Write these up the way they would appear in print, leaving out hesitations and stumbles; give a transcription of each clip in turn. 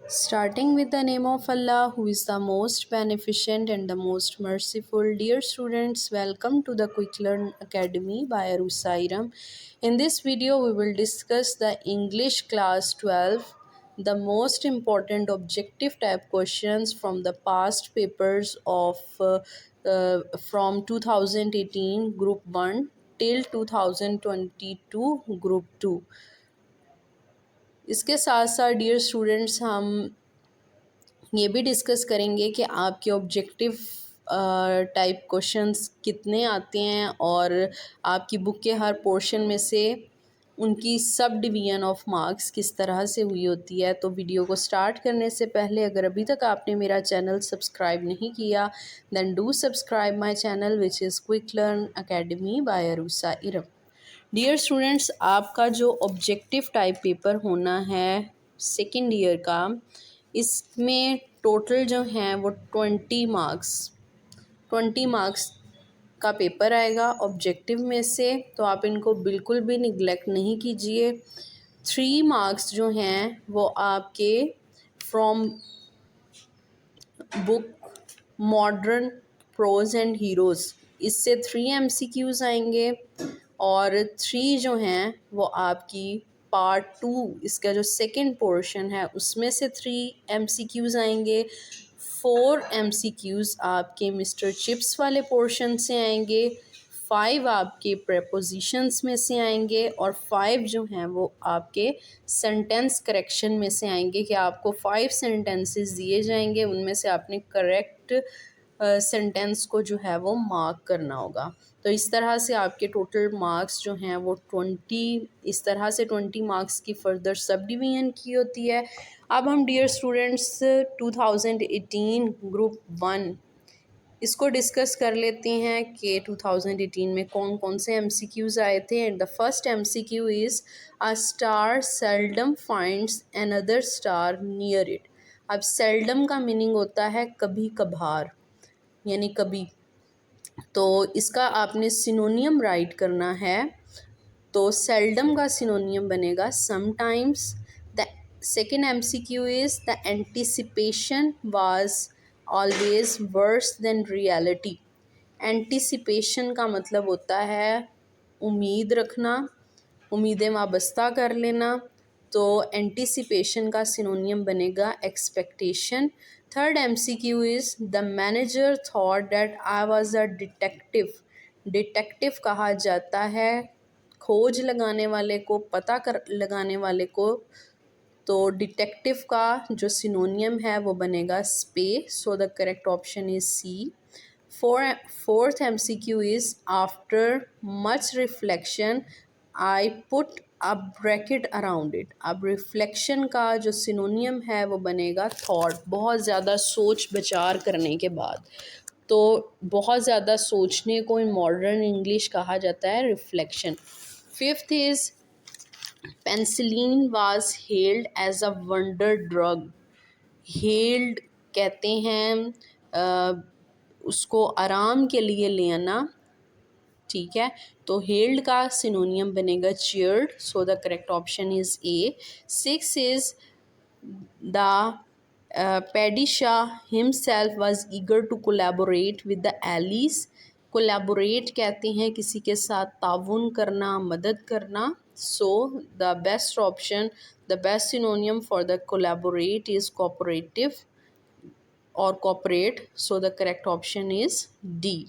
Starting with the name of Allah, who is the most beneficent and the most merciful. Dear students, welcome to the Quick Learn Academy by Arusairam. In this video, we will discuss the English class 12, the most important objective type questions from the past papers of from 2018 Group 1 till 2022 Group 2. इसके साथ साथ dear students हम ये भी discuss करेंगे कि आपके objective type questions कितने आते हैं और आपकी बुक के हर पोर्शन में से उनकी सब डिवीजन ऑफ मार्क्स किस तरह से हुई होती है। तो वीडियो को स्टार्ट करने से पहले अगर अभी तक आपने मेरा चैनल सब्सक्राइब नहीं किया then do subscribe my channel which is quick learn academy by Arusa Iram. Dear students, आपका जो ऑब्जेक्टिव टाइप पेपर होना है सेकेंड ईयर का, इसमें टोटल जो हैं वो 20 मार्क्स का पेपर आएगा ऑब्जेक्टिव में से। तो आप इनको बिल्कुल भी निगलेक्ट नहीं कीजिए। 3 मार्क्स जो हैं वो आपके from book modern prose and heroes, इससे 3 MCQs आएंगे और 3 जो हैं वो आपकी पार्ट 2 इसका जो सेकंड पोर्शन है उसमें से 3 MCQs आएंगे। 4 MCQs आपके मिस्टर चिप्स वाले पोर्शन से आएंगे। 5 आपके प्रेपोजिशंस में से आएंगे और 5 जो हैं वो आपके सेंटेंस करेक्शन में से आएंगे कि आपको 5 सेंटेंसेस दिए जाएंगे, उनमें से आपने करेक्ट सेंटेंस को जो है वो मार्क करना होगा। तो इस तरह से आपके टोटल मार्क्स जो हैं वो 20, इस तरह से 20 मार्क्स की फर्दर सब डिवीजन की होती है। अब हम डियर स्टूडेंट्स 2018 ग्रुप 1 इसको डिस्कस कर लेते हैं कि 2018 में कौन कौन से MCQs आए थे। And the first MCQ is a star seldom finds another star near it. अब सेल्डम का मीनिंग होता है कभी कभार, यानी कभी। तो इसका आपने सिनोनियम राइट करना है। तो सेल्डम का सिनोनियम बनेगा sometimes. The second MCQ is the anticipation was always worse than reality. Anticipation का मतलब होता है उम्मीद रखना, उम्मीदें वाबस्ता कर लेना। तो एंटिसिपेशन का सिनोनियम बनेगा expectation. Third MCQ is the manager thought that I was a detective. Detective कहा जाता है खोज लगाने वाले को, पता कर लगाने वाले को। तो डिटेक्टिव का जो सिनोनियम है वो बनेगा स्पे। So the correct option is C. Fourth MCQ is after much reflection I put a bracket around it. अब रिफ्लेक्शन का जो सिनोनियम है वो बनेगा थॉट। बहुत ज़्यादा सोच विचार करने के बाद, तो बहुत ज़्यादा सोचने को इन मॉडर्न इंग्लिश कहा जाता है reflection. Fifth is penicillin was held as a wonder drug. Held कहते हैं उसको आराम के लिए लेना, ठीक है। तो हेल्ड का सिनोनियम बनेगा cheered. So the correct option is A. 6 is the Padishah himself was eager to collaborate with the allies। Collaborate कहते हैं किसी के साथ ताउन करना, मदद करना। So the best option, the best synonym for the collaborate is cooperative और cooperate. So the correct option is D.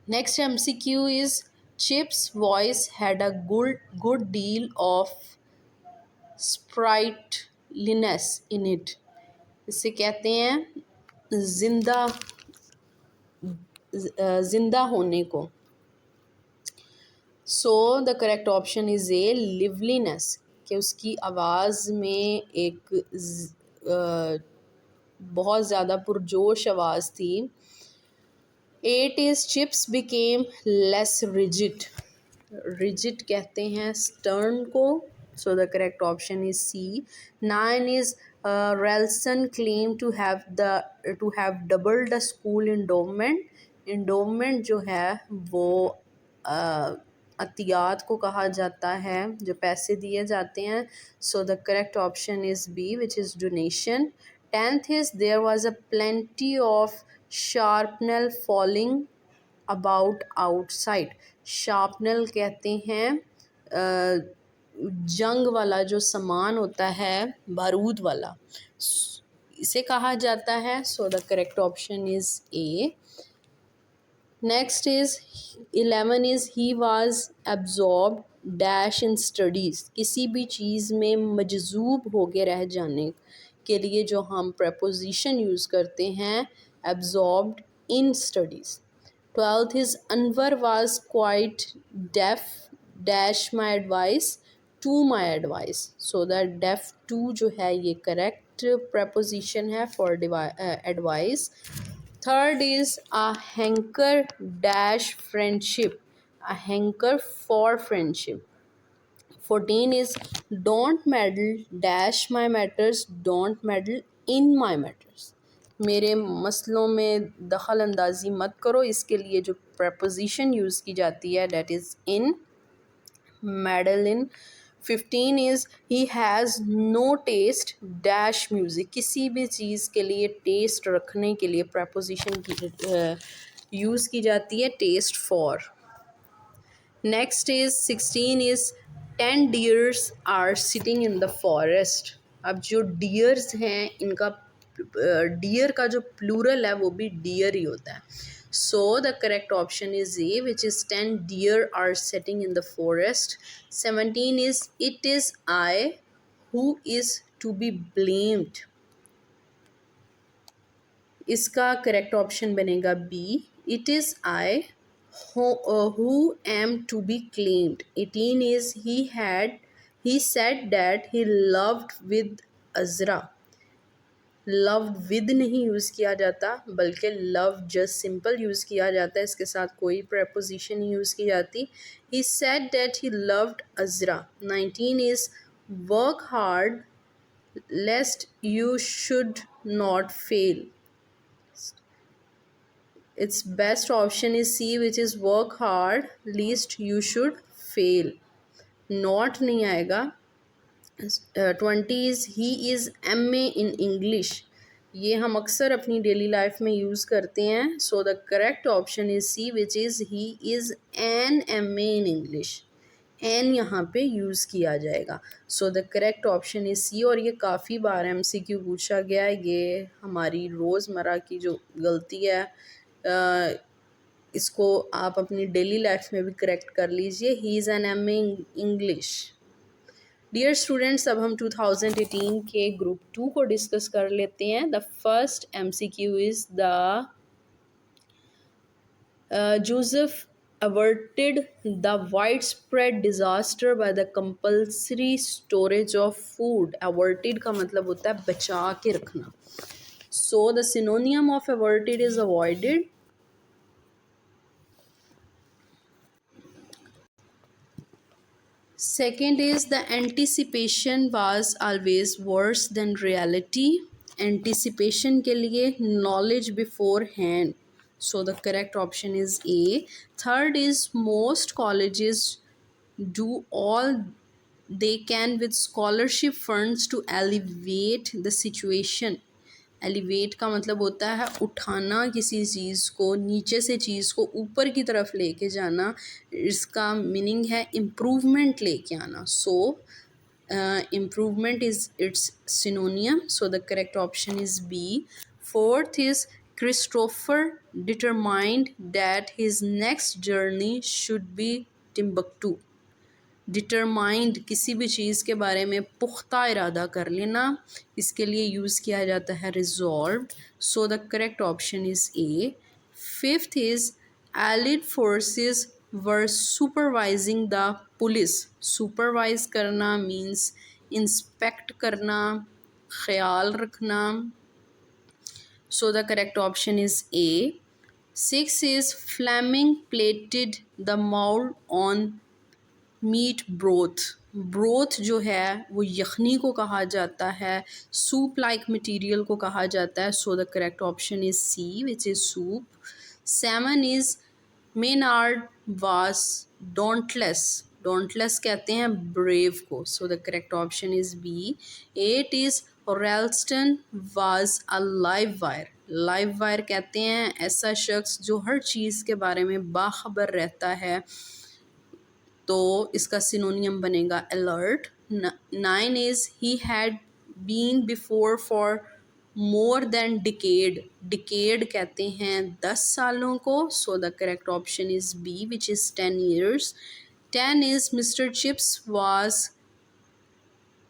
Next MCQ is Chip's voice had a good deal of sprightliness in it। इसे कहते हैं जिंदा होने को। So the correct option is A liveliness, कि उसकी आवाज़ में एक बहुत ज़्यादा पुरजोश आवाज़ थी। 8 is Chips became less rigid. Rigid कहते हैं स्टर्न को। So the correct option is C. 9 is Ralston claim to have doubled the school endowment. Endowment जो है वो अतियात को कहा जाता है, जो पैसे दिए जाते हैं. So the correct option is B which is donation. 10th is there was a plenty of shrapnel falling about outside. Shrapnel कहते हैं जंग वाला जो सामान होता है, बारूद वाला, इसे कहा जाता है. So the correct option is A. Next is 11 is he was absorb dash in studies. किसी भी चीज़ में मजजूब हो के रह जाने के लिए जो हम प्रपोजिशन यूज़ करते हैं, absorbed in studies. 12th is Anwar was quite deaf dash my advice to my advice. So that deaf to जो है ये करेक्ट प्रपोजिशन है for advice. Third is a hanker dash friendship, a hanker for friendship. 14 is don't meddle dash my matters, don't meddle in my matters. मेरे मसलों में दखल अंदाजी मत करो. इसके लिए जो प्रपोजिशन यूज़ की जाती है that is in, meddle in. 15 is he has no taste dash music. किसी भी चीज़ के लिए टेस्ट रखने के लिए प्रपोजिशन की यूज़ की जाती है test for. Next is 16 is 10 deers are sitting in the forest. अब जो डियर्स हैं इनका डियर का जो प्लूरल है वो भी डियर ही होता है. So the correct option is A, which is 10 deer are sitting in the forest. 17 is it is I who is to be blamed. इसका correct option बनेगा B. It is I who am to be claimed. 18 is he said that he loved with Azra. Loved with नहीं यूज़ किया जाता बल्कि love just simple use किया जाता है. इसके साथ कोई प्रपोजिशन नहीं यूज़ की जाती. He said that he loved Azra. 19 is work hard lest you should not fail. Its best option is C which is work hard least you should fail. Not नहीं आएगा. 20 is he is MA in English. ये हम अक्सर अपनी daily life में use करते हैं. So the correct option is C which is he is an MA in English. An यहाँ पे यूज़ किया जाएगा. So the correct option is C. और ये काफ़ी बार MCQ पूछा गया है. ये हमारी रोज़मर्रा की जो गलती है इसको आप अपनी डेली लाइफ में भी करेक्ट कर लीजिए. He is an MA in English. Dear students, अब हम 2018 के ग्रुप 2 को डिस्कस कर लेते हैं. The first MCQ is the Joseph averted the widespread disaster by the compulsory storage of food. averted का मतलब होता है बचा के रखना. So the synonym of averted is avoided. Second is the anticipation was always worse than reality. Anticipation के लिए knowledge beforehand. So the correct option is A. Third is most colleges do all they can with scholarship funds to alleviate the situation. Elevate का मतलब होता है उठाना किसी चीज़ को, नीचे से चीज़ को ऊपर की तरफ लेके जाना. इसका मीनिंग है इम्प्रूवमेंट लेके आना. So improvement is its synonym. So the correct option is B. Fourth is Christopher determined that his next journey should be Timbuktu. Determined किसी भी चीज़ के बारे में पुख्ता इरादा कर लेना. इसके लिए यूज़ किया जाता है resolve. So the correct option is A. Fifth is allied forces were supervising the police. Supervise करना मीन्स इंस्पेक्ट करना, ख्याल रखना. So the correct option is A. Six is Fleming plated the mould on meat broth. Broth जो है वो यखनी को कहा जाता है, सूप लाइक मटेरियल को कहा जाता है. So the correct option is C which is soup. Seven is Maynard was dauntless कहते हैं ब्रेव को, so the correct option is B. 8 is Ralston was a live wire कहते हैं ऐसा शख्स जो हर चीज़ के बारे में बाखबर रहता है, तो इसका सिनोनियम बनेगा alert. 9 is he had been before for more than decade कहते हैं 10 सालों को, so the correct option is B which is 10 years. 10 is Mr Chips was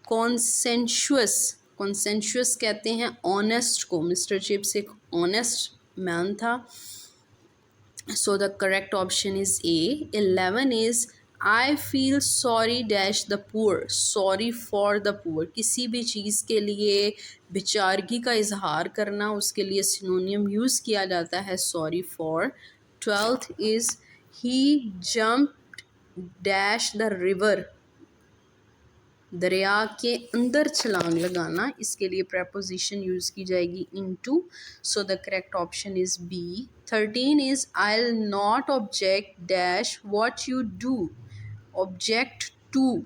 conscientious कहते हैं ऑनेस्ट को, मिस्टर चिप्स एक ऑनेस्ट मैन था, so the correct option is A. 11 is I feel sorry dash the poor, sorry for the poor, किसी भी चीज़ के लिए बेचारगी का इजहार करना, उसके लिए सिनोनियम यूज़ किया जाता है sorry for। 12th is he jumped dash the river, दरिया के अंदर छलांग लगाना, इसके लिए preposition यूज़ की जाएगी into, so the correct option is B। 13 is I'll not object dash what you do, object to।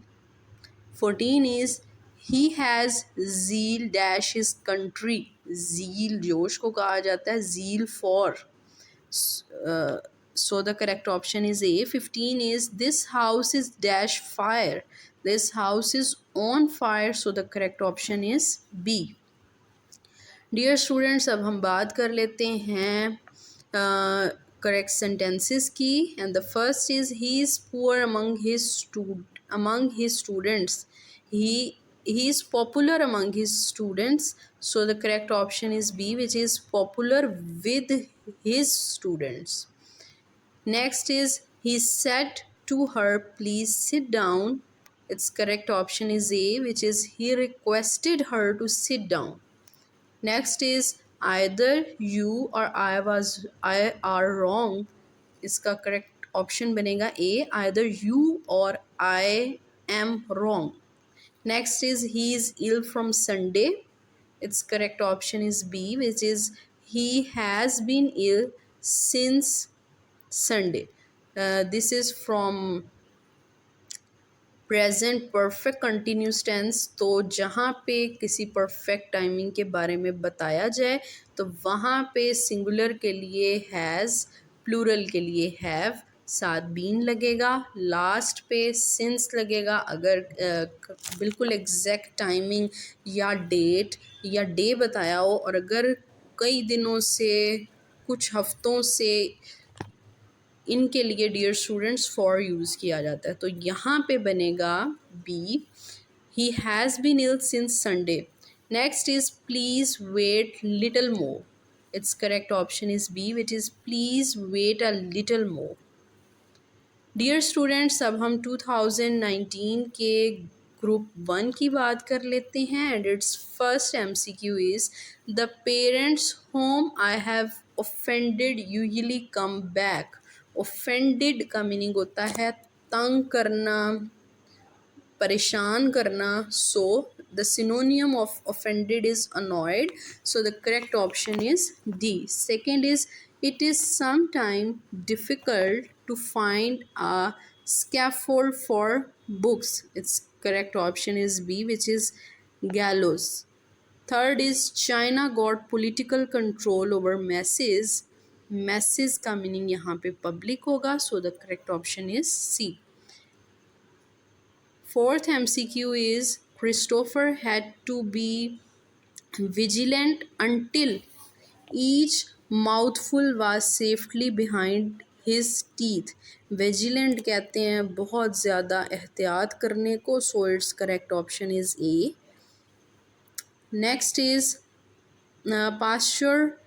14 is he has zeal dash his country, zeal जोश को कहा जाता है zeal for, so the correct option is A। 15 is this house is dash fire, this house is on fire, so the correct option is B। Dear students, अब हम बात कर लेते हैं करेक्ट सेंटेंसेस की, and the first is he is poor among his students, he is popular among his students, so the correct option is B which is popular with his students। Next is he said to her please sit down, its correct option is A which is he requested her to sit down। Next is either you or I are wrong, इसका correct option बनेगा A, either you or I am wrong। Next is he is ill from Sunday, its correct option is B which is he has been ill since Sunday। This is from present perfect continuous tense, तो जहाँ पे किसी perfect timing के बारे में बताया जाए तो वहाँ पे सिंगुलर के लिए हैज़, प्लूरल के लिए हैव, साथ बीन लगेगा, लास्ट पे सिंस लगेगा अगर बिल्कुल एग्जैक्ट टाइमिंग या डेट या डे बताया हो, और अगर कई दिनों से कुछ हफ्तों से इनके लिए डियर स्टूडेंट्स फॉर यूज़ किया जाता है, तो यहाँ पे बनेगा B, he has been ill since Sunday. Next is please wait little more, its correct option is B which is please wait a little more. Dear students, अब हम 2019 के ग्रुप 1 की बात कर लेते हैं, and its first MCQ is the parents home I have offended usually come back. Offended का meaning होता है तंग करना, परेशान करना, so the सिनोनियम of offended is annoyed, so the correct option is D. Second is it is sometimes difficult to find a scaffold for books, its correct option is B which is gallows। Third is China got political control over masses का meaning यहाँ पे public होगा, so the correct option is C। Fourth MCQ is Christopher had to be vigilant until each mouthful was safely behind his teeth। Vigilant कहते हैं बहुत ज़्यादा एहतियात करने को, so its correct option is A. Next is Pasteur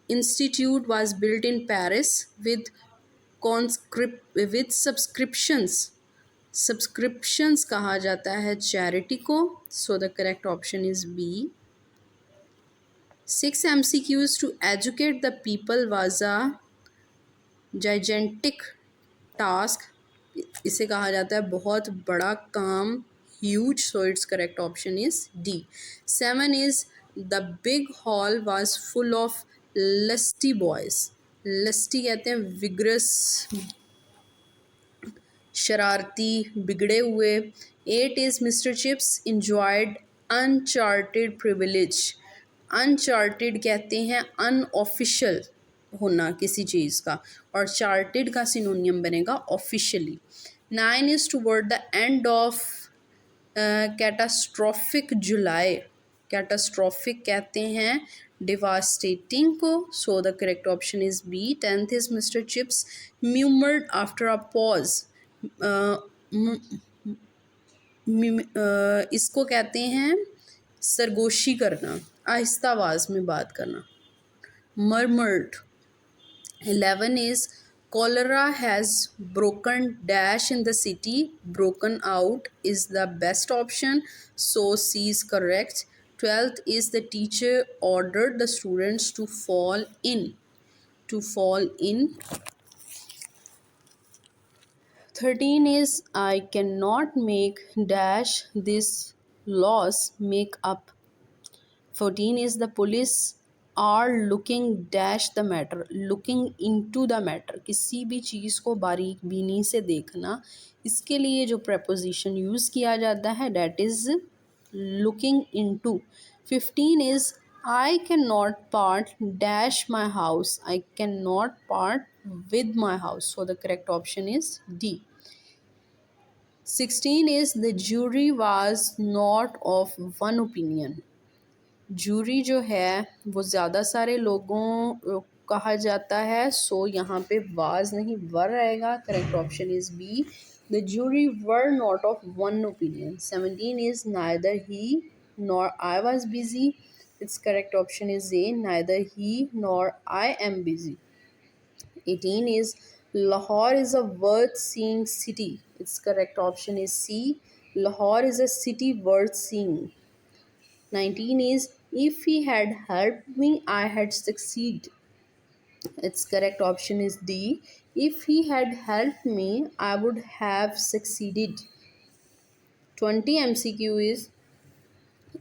Institute was built in Paris with subscriptions कहा जाता है चैरिटी को, so the correct option is B. 6 MCQs to educate the people was a gigantic task, इसे कहा जाता है बहुत बड़ा काम, huge, so its correct option is D। 7 is the big hall was full of lusty boys। lusty कहते हैं vigorous शरारती, बिगड़े हुए। 8 is mister chips enjoyed uncharted privilege. Uncharted कहते हैं अनऑफिशियल होना किसी चीज़ का, और चार्टेड का सिनोनियम बनेगा officially. 9 is toward the end of catastrophic July. Catastrophic कहते हैं डिवास्टेटिंग को, so the correct option is B. 10th is Mr Chips murmured after a pause. इसको कहते हैं सरगोशी करना, आहिस्ता आवाज़ में बात करना, murmured. 11 is cholera has broken dash in the city. Broken out is the best option, so C is correct. 12th is the teacher ordered the students to fall in. To fall in. 13 is I cannot make dash this loss make up. 14 is the police are looking dash the matter, looking into the matter, किसी भी चीज़ को बारीक बीनी से देखना, इसके लिए जो preposition use किया जाता है that is looking into. 15 is I cannot part dash my house, I cannot part with my house, so the correct option is D. 16 is the jury was not of one opinion. Jury जो है वो ज़्यादा सारे लोगों कहा जाता है, सो यहाँ पे वाज नहीं वर रहेगा। Correct option is B, the jury were not of one opinion. 17 is neither he nor I was busy. Its correct option is A, neither he nor I am busy. 18 is Lahore is a worth seeing city. Its correct option is C. Lahore is a city worth seeing. 19 is if he had helped me, I had succeeded. Its correct option is D. If he had helped me, I would have succeeded. 20 MCQ is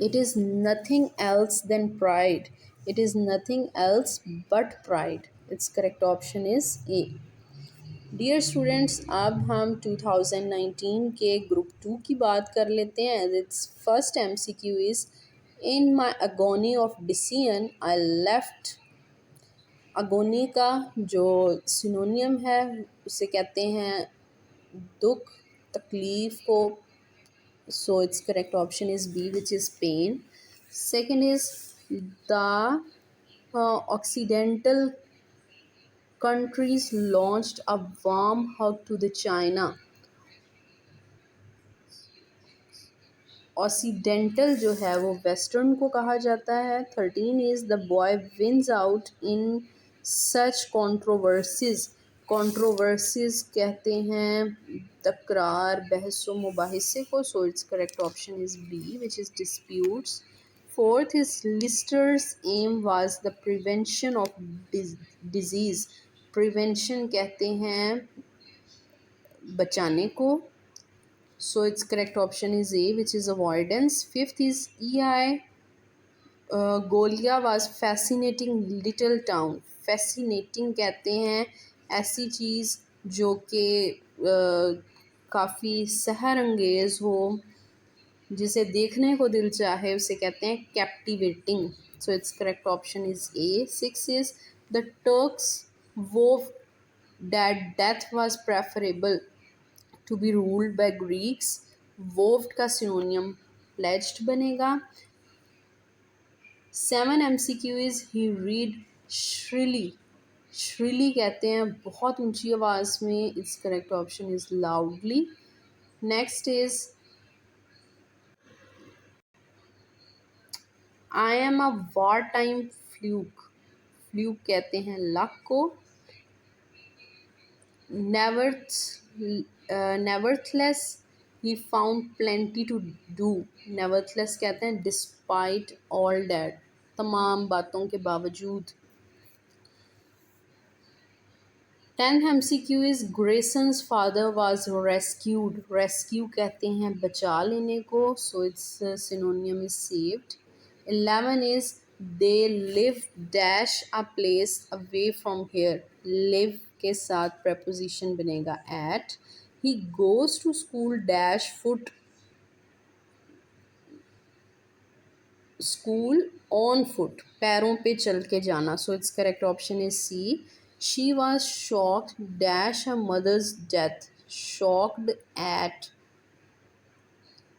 it is nothing else than pride. It is nothing else but pride. Its correct option is A. Dear students, अब हम 2019 के group 2 की बात कर लेते हैं। It's first MCQ is in my agony of decision I left. Agony का जो सिनोनियम है उसे कहते हैं दुख, तकलीफ़ को, so its correct option is B which is pain. Second is the occidental countries launched a warm hug to the China. Occidental जो है वो वेस्टर्न को कहा जाता है। 13 is the boy wins out in such controversies. Controversies कहते हैं तकरार, बहस व मुबाहिसे को, so its correct option is B which is disputes. Fourth is Lister's aim was the prevention of disease. Prevention कहते हैं बचाने को, so its correct option is A which is avoidance. Fifth is EI Golia was fascinating little town. Fascinating कहते हैं ऐसी चीज़ जो कि काफ़ी सहर अंगेज़ हो, जिसे देखने को दिल चाहे, उसे कहते हैं captivating, so its correct option is A. 6 is the Turks vowed that death was preferable to be ruled by Greeks. Vowed का सिनोनियम pledged बनेगा। 7 MCQ is he read shrilly. shrilly कहते हैं बहुत ऊंची आवाज़ में, its correct option is loudly. Next is I am a wartime fluke. fluke कहते हैं luck को। nevertheless he found plenty to do. nevertheless कहते हैं despite all that, तमाम बातों के बावजूद। 10th MCQ is Grayson's father was rescued. rescue कहते हैं बचा लेने को, so its synonym is saved. 11 is they live dash a place away from here. live के साथ preposition बनेगा at. he goes to school dash foot, school on foot, पैरों पे चल के जाना. So its correct option is C. She was shocked dash her mother's death, shocked at.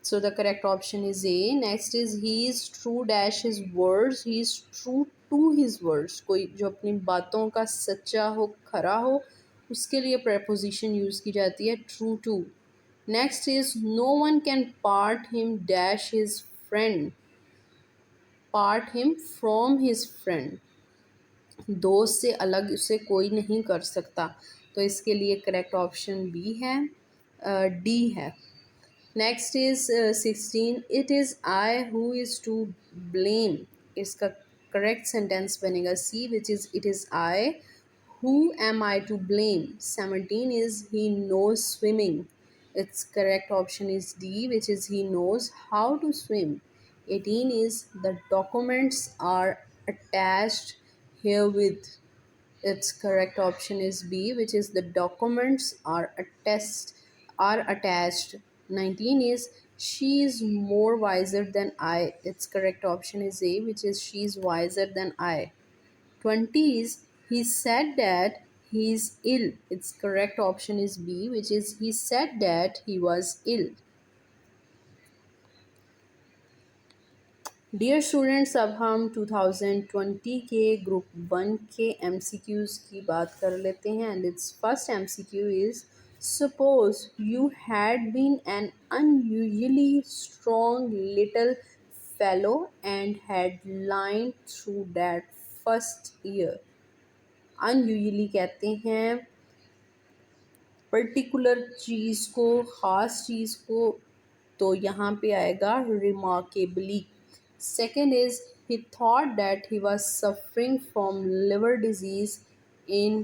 So the correct option is A. Next is he is true dash his words. He is true to his words. कोई जो अपनी बातों का सच्चा हो, खरा हो, उसके लिए preposition यूज़ की जाती है true to. Next is no one can part him dash his friend. Part him from his friend. दोस्त से अलग उसे कोई नहीं कर सकता. तो इसके लिए करेक्ट ऑप्शन बी है, डी है. Next is 16. It is I who is to blame. इसका करेक्ट सेंटेंस बनेगा C, which is it is I who am I to blame. 17 is he knows swimming. its correct option is D, which is he knows how to swim. 18 is the documents are attached herewith. Its correct option is B, which is the documents are attached. 19 is she is more wiser than I. Its correct option is A, which is she is wiser than I. 20 is he said that he is ill. Its correct option is B, which is he said that he was ill. Dear students, अब हम 2020 के group 1 के MCQs की बात कर लेते हैं. And its first MCQ is suppose you had been an unusually strong little fellow and had line through that first year. Unusually कहते हैं पर्टिकुलर चीज़ को, ख़ास चीज़ को. तो यहाँ पे आएगा remarkably. Second is he thought that he was suffering from liver disease in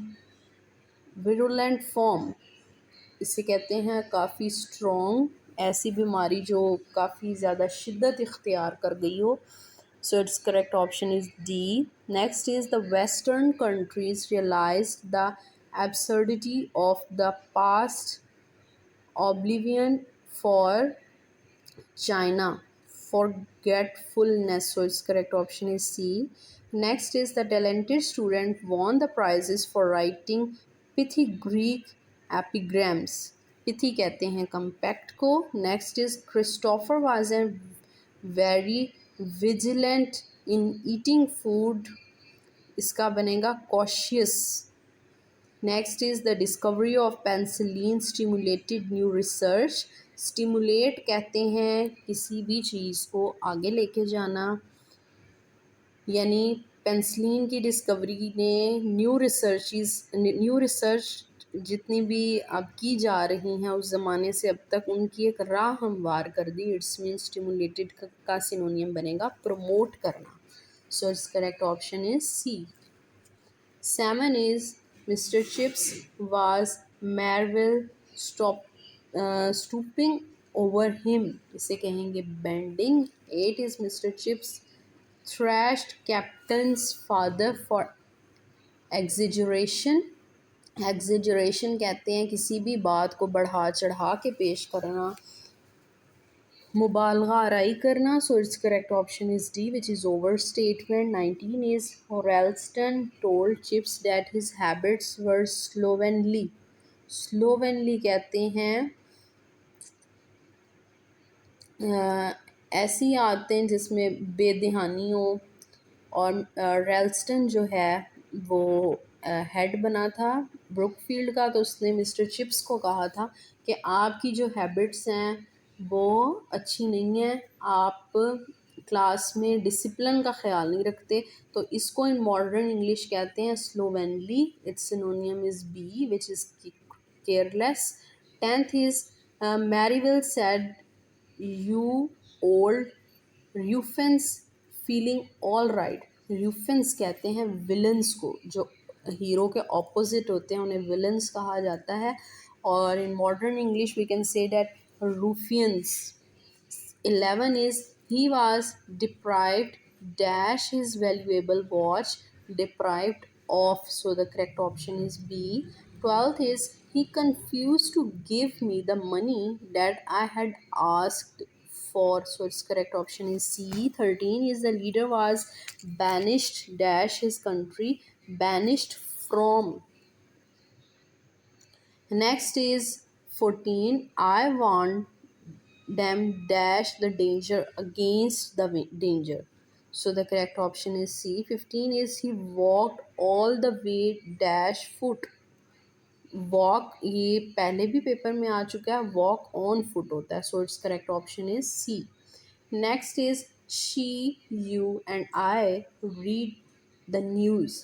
virulent form. इसे कहते हैं काफ़ी स्ट्रॉन्ग, ऐसी बीमारी जो काफ़ी ज़्यादा शिद्दत इख्तियार कर गई हो. So its correct option is D. Next is the Western countries realized the absurdity of the past oblivion for China forgetfulness. So its correct option is C. Next is the talented student won the prizes for writing pithy Greek epigrams. pithy कहते हैं compact को. Next is Christopher was a very vigilant in eating food. इसका बनेगा cautious. Next is the discovery of penicillin stimulated new research. Stimulate कहते हैं किसी भी चीज़ को आगे लेके जाना, यानी पेंसिलिन की डिस्कवरी ने न्यू रिसर्च जितनी भी अब की जा रही हैं उस ज़माने से अब तक, उनकी एक राह हमवार कर दी. इट्स मीन स्टिमुलेटेड का सिनोनियम बनेगा प्रमोट करना. So its correct option is C. 7 is Mr. Chips was Marvel stooping over him. इसे कहेंगे bending. 8 is Mr. Chips thrashed Captain's father for exaggeration. Exaggeration कहते हैं किसी भी बात को बढ़ा चढ़ा के पेश करना, मुबालगा आराई करना. So its correct option is D, which is over statement. 19 is Ralston told Chips that his habits were slovenly. slovenly कहते हैं ऐसी आदतें जिसमें बेध्यानी हो. और रेल्स्टन जो है वो हेड बना था ब्रुकफील्ड का, तो उसने मिस्टर चिप्स को कहा था कि आपकी जो हैबिट्स हैं वो अच्छी नहीं है, आप क्लास में डिसिप्लिन का ख्याल नहीं रखते. तो इसको इन मॉडर्न इंग्लिश कहते हैं slovenly. Its synonym is B, which is careless. 10th is Merivale said you old ruffians feeling all right. Ruffians कहते हैं विलन्स को, जो हीरो के ऑपोजिट होते हैं उन्हें विलन्स कहा जाता है. और in modern English we can say that ruffians. 11 is he was deprived dash his valuable watch. Deprived of, so the correct option is B. 12th is He confused to give me the money that I had asked for. So its correct option is C. 13 is the leader was banished dash his country, banished from. Next is 14. I want them dash the danger against the danger. So the correct option is C. 15 is he walked all the way dash foot. Walk ये पहले भी paper में आ चुका है, walk on foot होता है. So its correct option is C. Next is she you and I read the news.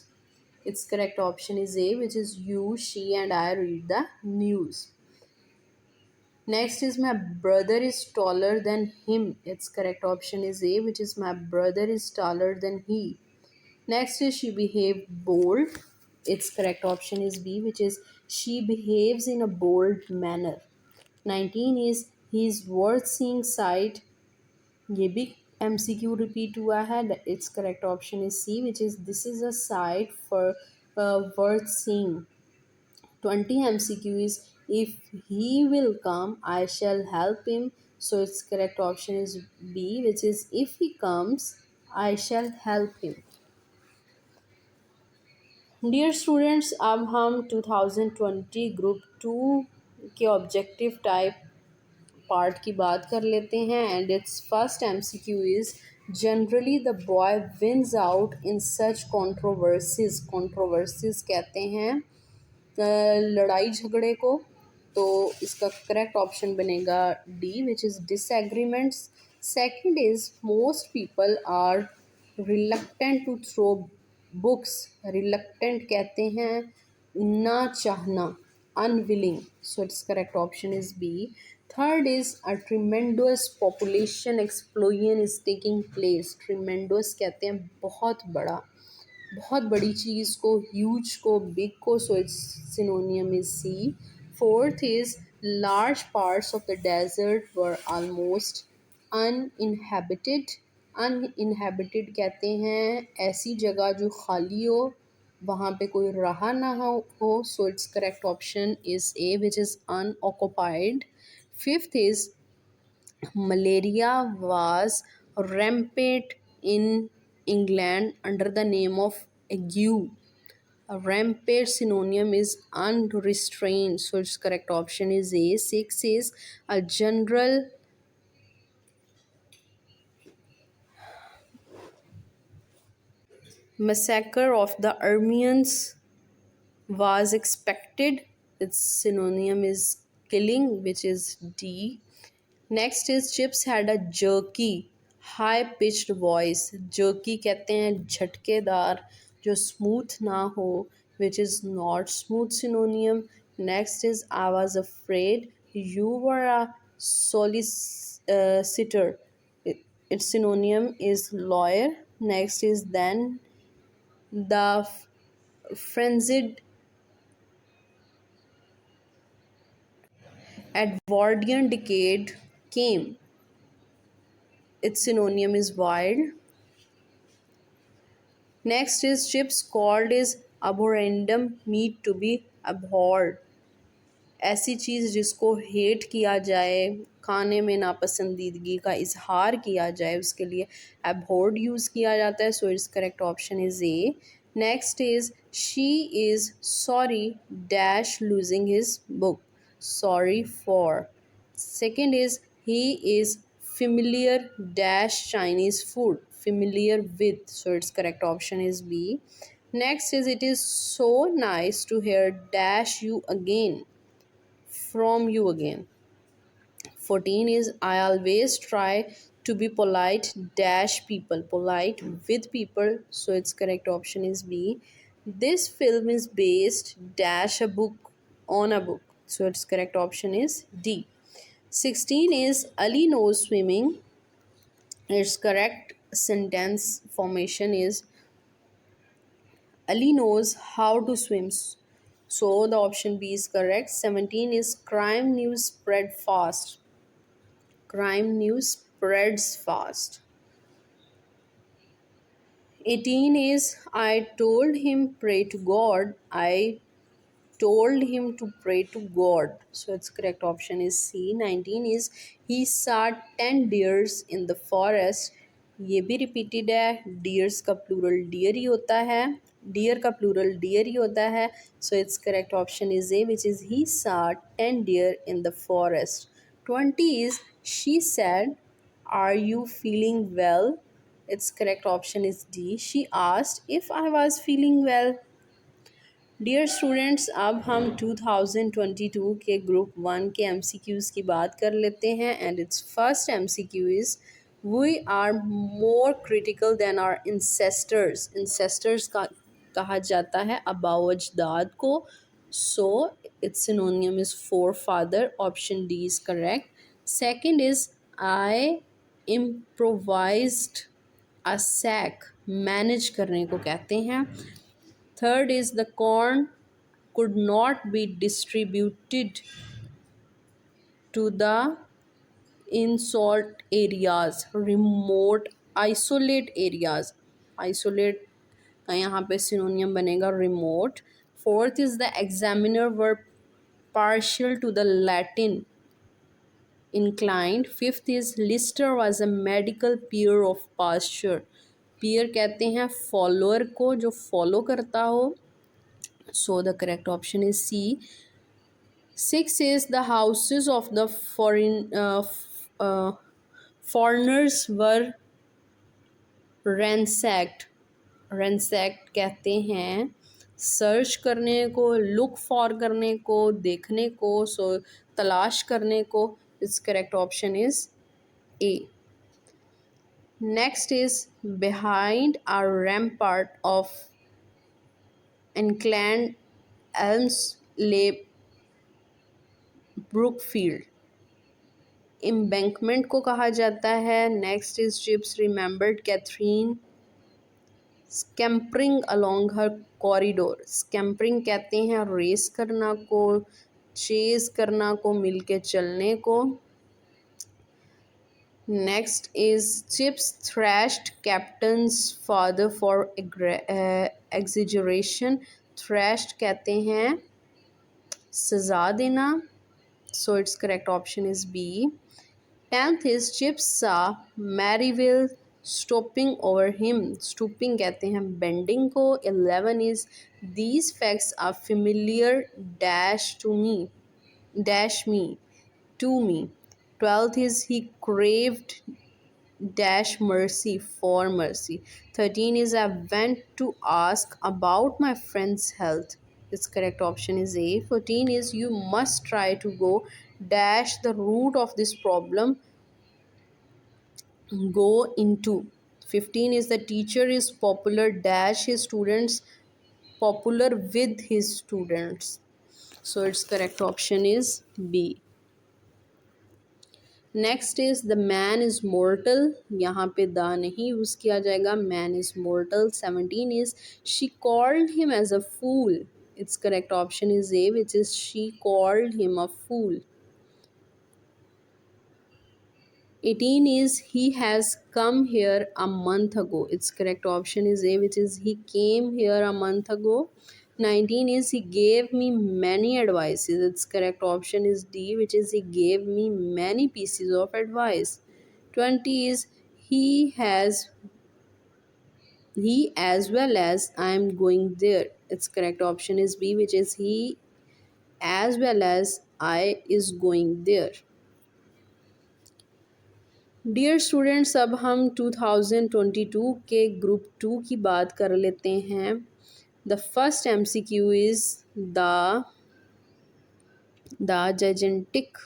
its correct option is A, which is you, she, and I read the news. Next is my brother is taller than him. Its correct option is A, which is my brother is taller than he. Next is she behaved bold. Its correct option is B, which is she behaves in a bold manner. 19 is he is worth seeing sight. ये भी MCQ repeat हुआ है. Its correct option is C, which is this is a sight for worth seeing. 20 MCQ is if he will come, I shall help him. So its correct option is B, which is if he comes, I shall help him. Dear students, अब हम 2020 group 2 के objective type part की बात कर लेते हैं. And its first MCQ is generally the boy wins out in such controversies. Controversies कहते हैं लड़ाई झगड़े को. तो इसका करेक्ट ऑप्शन बनेगा D, which is disagreements. Second is most people are reluctant to throw books. Reluctant कहते हैं ना चाहना, unwilling. So its correct option is B. Third is a tremendous population explosion is taking place. Tremendous कहते हैं बहुत बड़ा, बहुत बड़ी चीज़ को, ह्यूज को, बिग को. So its synonym is C. Fourth is large parts of the desert were almost uninhabited. Uninhabited कहते हैं ऐसी जगह जो खाली हो, वहाँ पे कोई रहा ना हो. सो its correct option is A, which is unoccupied. Fifth is malaria was rampant in England under the name of ague. A rampant synonym is unrestrained. So its correct option is A. Six is a general massacre of the Armenians was expected. Its synonym is killing, which is D. Next is chips had a jerky high pitched voice. Jerky कहते हैं झटकेदार, जो smooth ना हो, which is not smooth synonym. Next is I was afraid you were a solicitor. Its synonym is lawyer. Next is then the frenzied Edwardian decade came. Its synonym is wild. Next is chips called is abhorrendum, meat to be abhorred. ऐसी चीज़ जिसको hate किया जाए, खाने में नापसंदीदगी का इजहार किया जाए, उसके लिए abhorred यूज़ किया जाता है. So its correct option is A. Next is she is sorry dash losing his book. Sorry for. Second is he is familiar dash Chinese food. Familiar with. So its correct option is B. Next is it is so nice to hear dash you again. From you again. 14 is I always try to be polite dash people. Polite with people. So its correct option is B. This film is based dash a book on a book. So its correct option is D. 16 is Ali knows swimming. Its correct sentence formation is Ali knows how to swim. So the option B is correct. 17 is crime news spread fast. Crime news spreads fast. 18 is I told him pray to God. I told him to pray to God. So its correct option is C. 19 is he saw 10 deers in the forest. ये भी repeated है, dears का plural dear ही होता है, dear का plural dear ही होता है. So its correct option is A which is he saw 10 deer in the forest. 20 is she said, are you feeling well? Its correct option is D. She asked if I was feeling well. Dear students, अब हम 2022 के group 1 के MCQs की बात कर लेते हैं. And its first MCQ is we are more critical than our ancestors. Ancestors का कहा जाता है अबाव अजदाद को. So its synonym is forefather. Option D is correct. Second is I improvised a sack. Manage करने को कहते हैं. Third is the corn could not be distributed to the insult areas, remote, isolate areas. Isolate का यहाँ पे सिनोनियम बनेगा remote. Fourth is the examiner were partial to the Latin inclined. Fifth is Lister was a medical peer of Pasteur. peer कहते हैं follower को, जो follow करता हो. So the correct option is C. 6 is the houses of the foreigners were ransacked. ransacked कहते हैं search करने को, लुक फॉर करने को, देखने को. सो तलाश करने को. Its correct option is A. Next is behind a rampart of inclined elms lay Brookfield. Embankment को कहा जाता है. Next is Chips remembered Katherine scampering along her corridor. Scampering कहते हैं रेस करना को, चेज करना को, मिलके चलने को. Next is chips thrashed captains father for exaggeration. Thrashed कहते हैं सजा देना. So its correct option is B. 10th is Chips saw Maryville stooping over him. Stooping कहते हैं bending को. 11 is these facts are familiar dash to me, dash me, to me. 12th is he craved dash mercy, for mercy. 13 is I went to ask about my friend's health. Its correct option is A. 14 is you must try to go dash the root of this problem, go into. 15 is the teacher is popular dash his students, popular with his students. So its correct option is B. Next is the man is mortal. यहाँ पे the नहीं यूज़ किया जाएगा. Man is mortal. 17 is she called him as a fool. Its correct option is A which is she called him a fool. 18 is he has come here a month ago. Its correct option is A which is he came here a month ago. 19 is he gave me many advices. Its correct option is D which is he gave me many pieces of advice. 20 is he as well as I am going there. Its correct option is B which is he as well as I is going there. Dear students, अब हम 2022 के group 2 की बात कर लेते हैं. The first MCQ is the gigantic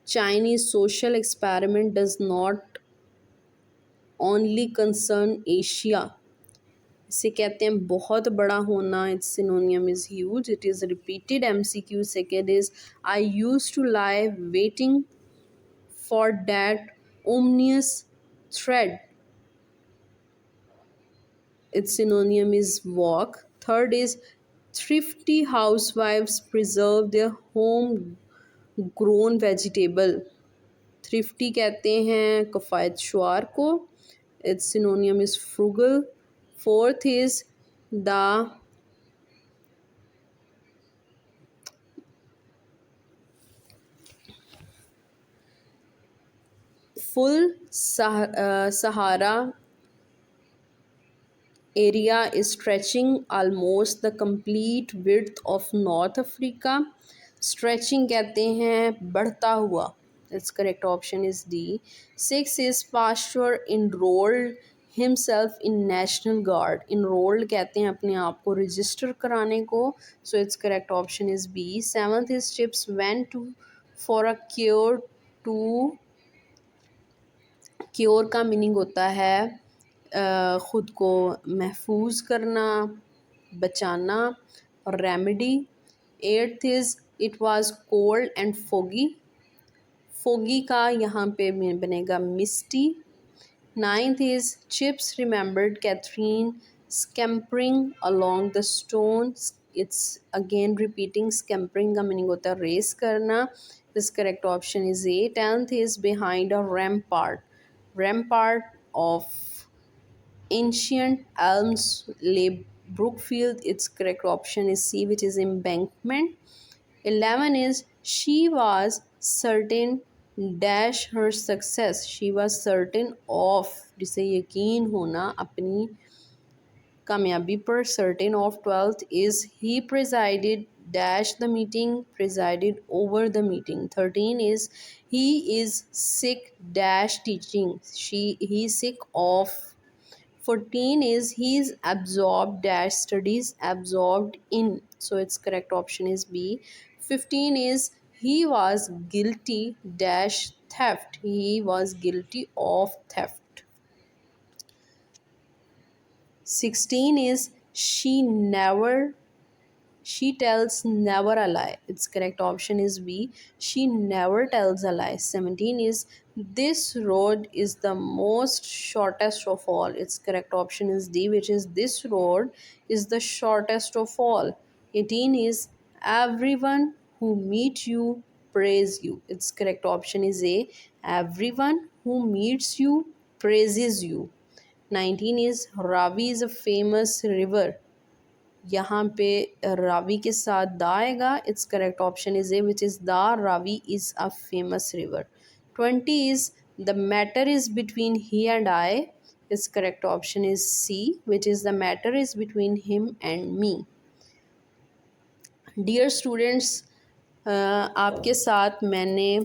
Chinese social experiment does not only concern Asia. इसे कहते हैं बहुत बड़ा होना. Its synonym is huge. It is repeated MCQ. Second is I used to lie waiting for that ominous thread. Its synonym is walk. Third is thrifty housewives preserve their home grown vegetable. thrifty कहते हैं कफ़ायत शुआर को. Its synonym is frugal. Fourth is the full Sahara area is stretching almost the complete width of North Africa. Stretching कहते हैं बढ़ता हुआ. Its correct option is D. 6 is Pasteur enrolled himself in National Guard. Enrolled कहते हैं अपने आप को register कराने को. So its correct option is B. 7th is Chips went to for a cure to. Cure का मीनिंग होता है ख़ुद को महफूज करना, बचाना. और remedy. 8th is it was cold and foggy. Foggy का यहाँ पे बनेगा misty. 9th is Chips remembered Katherine scampering along the stone. It's again repeating. Scampering का मीनिंग होता है रेस करना. This correct option is A. 10th is behind a rampart. Rampart of ancient elms lay Brookfield. Its correct option is C, which is embankment. 11 is she was certain dash her success. She was certain of, जिसे यकीन होना अपनी कामयाबी पर. Certain of. 12th is he presided dash the meeting, presided over the meeting. 13 is he is sick dash teaching. He is sick of. 14 is he is absorbed dash studies, absorbed in. So its correct option is B. 15 is he was guilty dash theft. He was guilty of theft. 16 is she tells never a lie. Its correct option is B. She never tells a lie. 17 is this road is the most shortest of all. Its correct option is D, which is this road is the shortest of all. 18 is everyone who meet you praise you. Its correct option is A. Everyone who meets you praises you. 19 is Ravi is a famous river. यहाँ पे रावी के साथ the आएगा. Its correct option is A, which is the Ravi is a famous river. 20 is the matter is between he and I. Its correct option is C, which is the matter is between him and me. Dear students, आपके साथ मैंने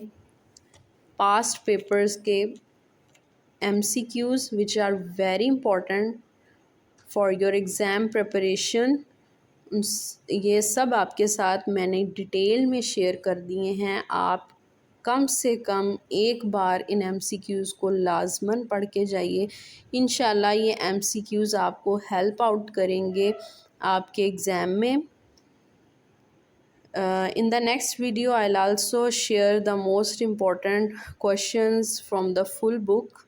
past papers के MCQs which are very important for your exam preparation, ये सब आपके साथ मैंने detail में शेयर कर दिए हैं. आप कम से कम एक बार इन MCQs को लाजमन पढ़ के जाइए. इंशाल्लाह ये MCQs आपको हेल्प आउट करेंगे आपके एग्ज़ाम में. In the next video I'll also share the most important questions from the full book.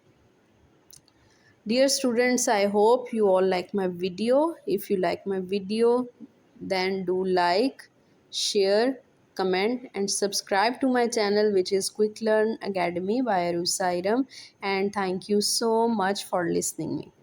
Dear students, I hope you all like my video. If you like my video, then do like, share, comment and subscribe to my channel, which is Quick Learn Academy by Arusairam. And thank you so much for listening me.